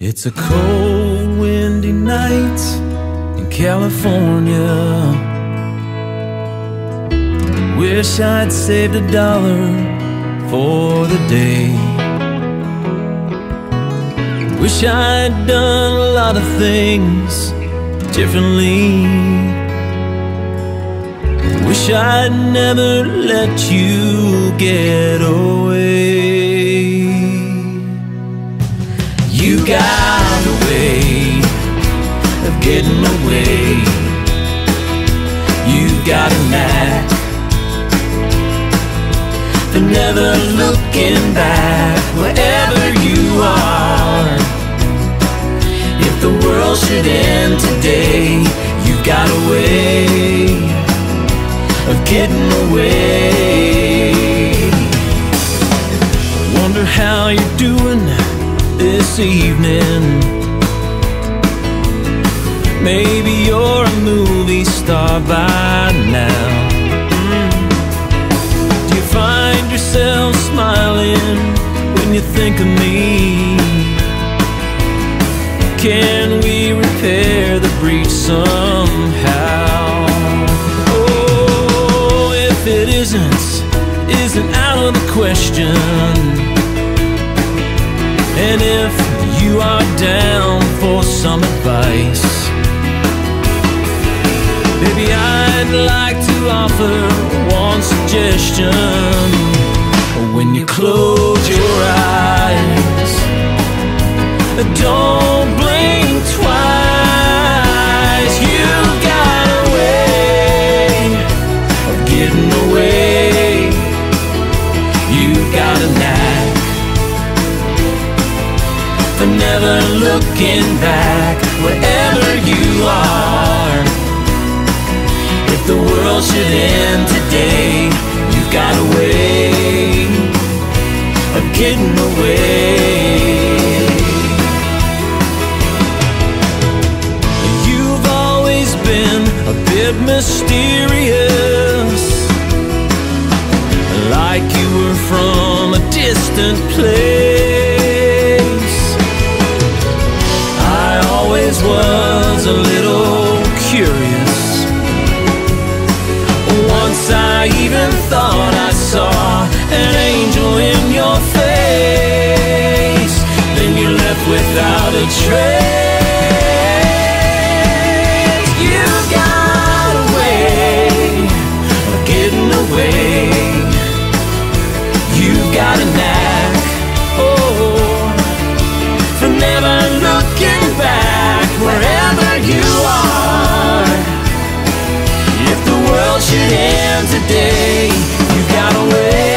It's a cold, windy night in California. Wish I'd saved $1 for the day. Wish I'd done a lot of things differently. Wish I'd never let you get away. You got a way of getting away. You got a knack for never looking back. Wherever you are, if the world should end today, you got a way of getting away. Wonder how you're doing this evening. Maybe you're a movie star by now. Do you find yourself smiling when you think of me? Can we repair the breach somehow? Oh, if it isn't out of the question. And if you are down for some advice, baby, I'd like to offer one suggestion. When you close your eyes, don't blink twice. You've got a way of getting away. You've got a knack for never looking back. Wherever you are, if the world should end today, you've got a way of getting away. You've always been a bit mysterious, like you were from a distant place. I always was a little curious. Once I even thought I saw an angel in your face. Then you're left without a trace. You got a way of getting away. You got a knack, oh, for never looking back. Wherever you are, if the world should end today, you got a way